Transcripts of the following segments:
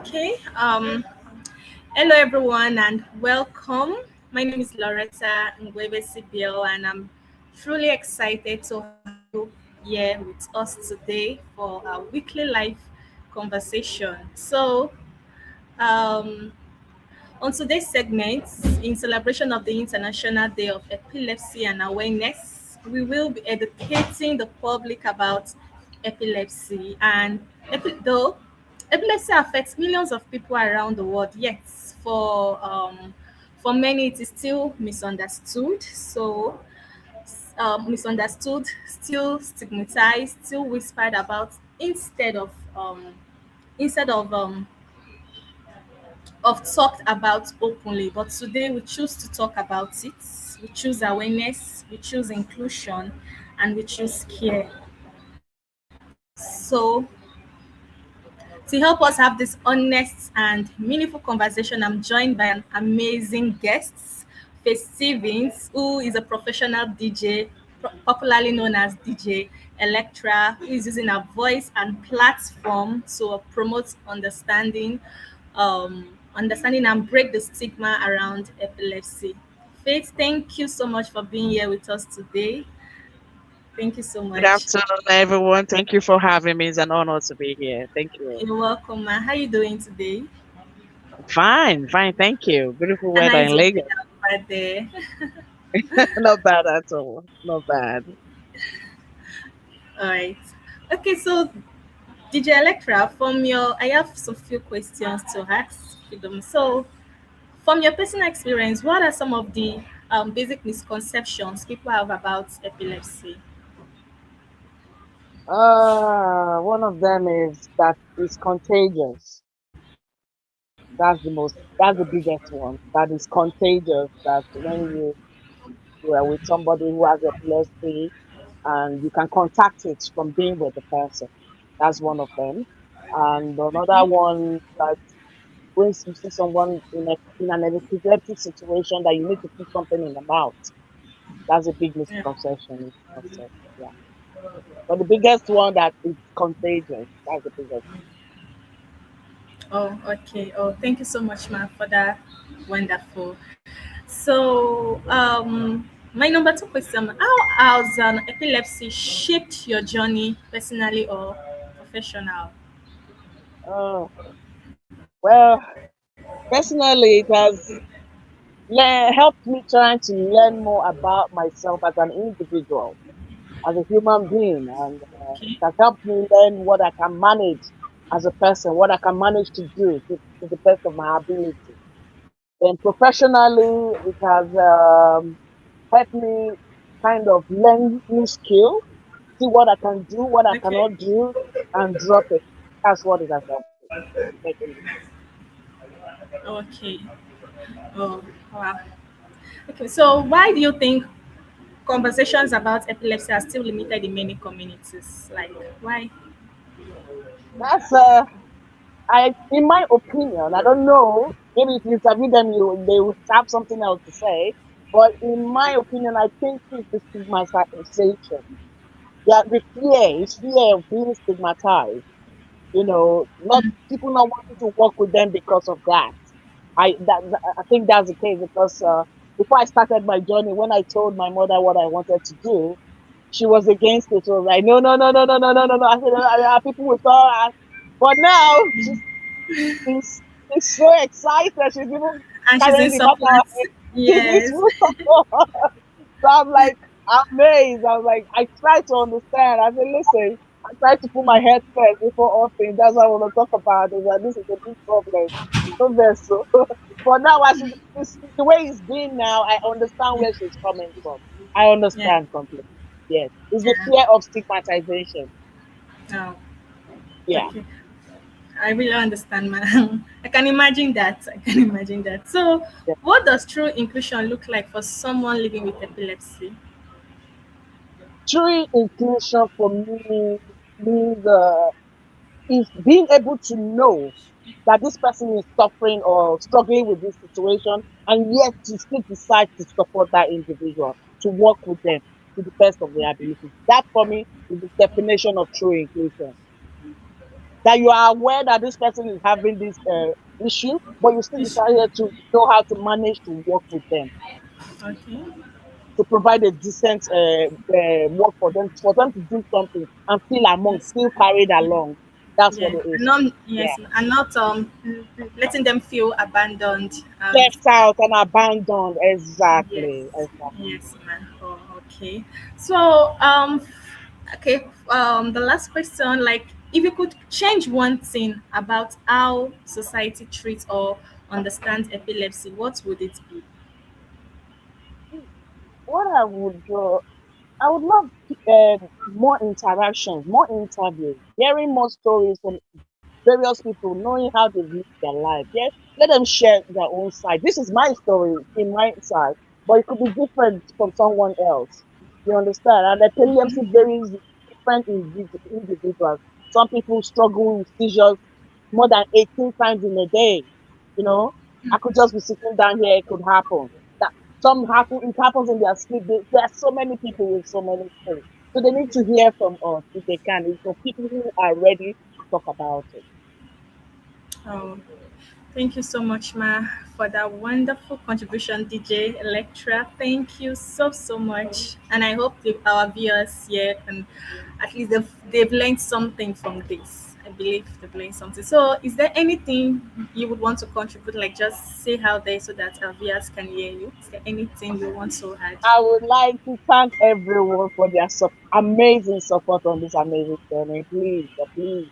Okay. Hello everyone and welcome. My name is Loretta Ngwebe CBL and I'm truly excited to have you here with us today for our weekly life conversation. Um, on today's segment, in celebration of the International Day of Epilepsy and Awareness, we will be educating the public about epilepsy. And though epilepsy affects millions of people around the world, yet for many it is still misunderstood. Misunderstood, still stigmatized, still whispered about instead of talked about openly. But today we choose to talk about it. We choose awareness, we choose inclusion, and we choose care. So to help us have this honest and meaningful conversation, I'm joined by an amazing guest, Faith Stevens, who is a professional DJ, popularly known as DJ Electra, who is using her voice and platform to promote understanding and break the stigma around epilepsy. Faith, thank you so much for being here with us today. Thank you so Good much. afternoon, everyone. Thank you for having me. It's an honor to be here. Thank you. You're welcome, ma. How are you doing today? Fine, fine. Thank you. Beautiful And weather how is in the Lagos. weather over there? Not bad at all. Not bad. All right. Okay, so DJ Electra, I have some few questions to ask you them. So, from your personal experience, what are some of the basic misconceptions people have about epilepsy? One of them is that it's contagious. That's the biggest one. That is contagious. That when you are with somebody who has epilepsy and you can contact it from being with the person. That's one of them. And another Okay. one that when you see someone in an epileptic situation that you need to put something in the mouth, that's a big Yeah. misconception. Yeah. But the biggest one that is contagious, that's the biggest. Oh, okay. Oh, thank you so much, ma, for that. Wonderful. So, my number two question: how has an epilepsy shaped your journey, personally or professional? Oh, well, personally, it has helped me trying to learn more about myself as an individual, as a human being, and it Okay. has helped me learn what I can manage as a person, what I can manage to do to the best of my ability. Then professionally, it has helped me kind of learn new skill, see what I can do, what I Okay. cannot do, and drop it. That's what it has helped me. Okay. Oh, wow. Okay. So, why do you think conversations about epilepsy are still limited in many communities? Like, why? That's in my opinion, I don't know. Maybe if you interview them, they will have something else to say. But in my opinion, I think it's the stigmatization. Yeah, the fear is fear of being stigmatized. Not people not wanting to work with them because of that. I think that's the case because before I started my journey, when I told my mother what I wanted to do, she was against it. She was like, no, no, no, no, no, no, no, no, no. I said, people will talk. But now she's so excited. She's even And she's in carrying the support. matter in Yes. full support. So I'm like amazed. I'm like, I try to understand. I said, listen, I try to put my head first before all things. That's what I want to talk about. Is that this is a big problem. So there's so. But now, as the way it's been now, I understand where she's coming from. I Yeah. understand completely. Yes, it's the Yeah. fear of stigmatization. Oh, Yeah. okay. I really understand, man. I can imagine that. I can imagine that. So, Yeah. what does true inclusion look like for someone living with epilepsy? True inclusion for me means is being able to know that this person is suffering or struggling with this situation, and yet to still decide to support that individual, to work with them to the best of their ability. That for me is the definition of true inclusion. that you are aware that this person is having this issue, but you still Ish- decided to know how to manage to work with them, Okay. to provide a decent work for them to do something and feel among, Yes. feel carried along. That's what Yeah. it And is. not Yeah. yes, and not letting them feel abandoned and Left out and abandoned. yes, Exactly. Exactly. yes, man. Oh, okay. So, okay. The last question, like, if you could change one thing about how society treats or understands epilepsy, what would it be? What I would do, I would love more interactions, more interviews, hearing more stories from various people, knowing how they've lived their life. Yeah, let them share their own side. This is my story in my side, but it could be different from someone else. You understand? And epilepsy varies with different individuals. Some people struggle with seizures more than 18 times in a day. You know, I could just be sitting down here, it could happen. That some happen, it happens in their sleep. There are so many people with so many things. So they need to hear from us if they can. It's for people who are ready to talk about it. Oh, thank you so much, Ma, for that wonderful contribution, DJ Electra. Thank you so, so much. And I hope our viewers here can at least they've learned something from this. I believe they've learned something. So, is there anything you would want to contribute? Like, just say how there so that our viewers can hear you. Is there anything you want to add? I would like to thank everyone for their amazing support on this amazing journey. Please, please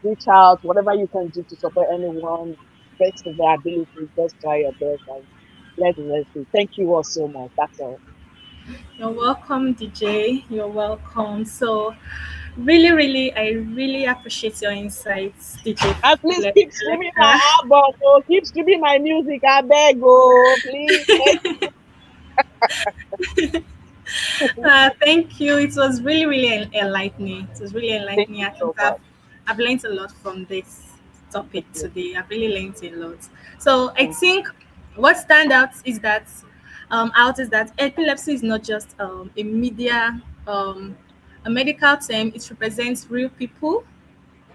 reach out, whatever you can do to support anyone, best of their ability, just try your best and let the rest be. Thank you all so much. That's all. You're welcome, DJ. You're welcome. So, really, really, I really appreciate your insights, DJ And please keep streaming my Electra. album. Oh, keep streaming my music. I beg, oh, please. Thank you. It was really, really enlightening. It was really Thank enlightening. you I think so much. I've learned a lot from this Thank topic you. today. I've really learned a lot. So I Thank think what stand out is that epilepsy is not just a medical term. It represents real people,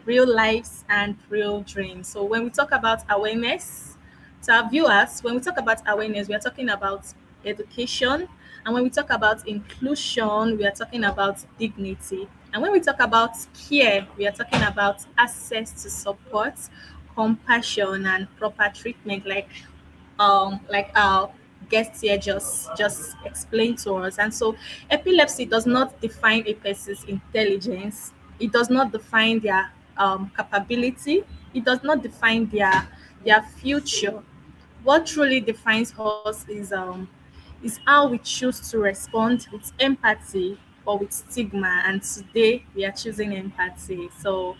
real lives, and real dreams. So when we talk about awareness, to our viewers, when we talk about awareness, we are talking about education. And when we talk about inclusion, we are talking about dignity. And when we talk about care, we are talking about access to support, compassion, and proper treatment, like our guests here just explained to us. And so epilepsy does not define a person's intelligence, it does not define their capability, it does not define their future. What truly defines us is how we choose to respond with empathy or with stigma, and today we are choosing empathy. So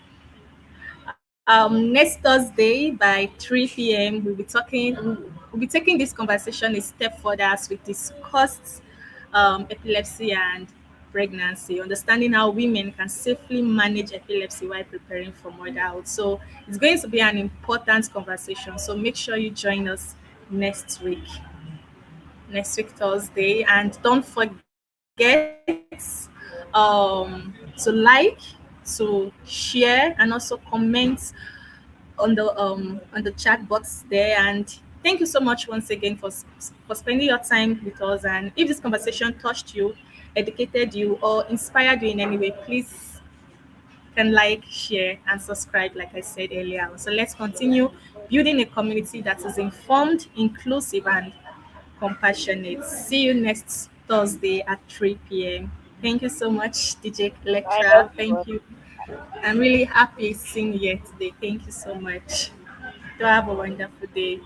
next Thursday by 3 p.m., we'll be taking this conversation a step further as we discuss epilepsy and pregnancy, understanding how women can safely manage epilepsy while preparing for motherhood. So it's going to be an important conversation. So make sure you join us next week, Thursday, and don't forget to like, to share, and also comment on the chat box there. And thank you so much once again for spending your time with us. And if this conversation touched you, educated you, or inspired you in any way, please can like, share, and subscribe, like I said earlier. So let's continue building a community that is informed, inclusive, and compassionate. See you next Thursday at 3 p.m. Thank you so much, DJ I Lecturer. love you. Thank you. I'm really happy seeing you here today. Thank you so much. Do have a wonderful day.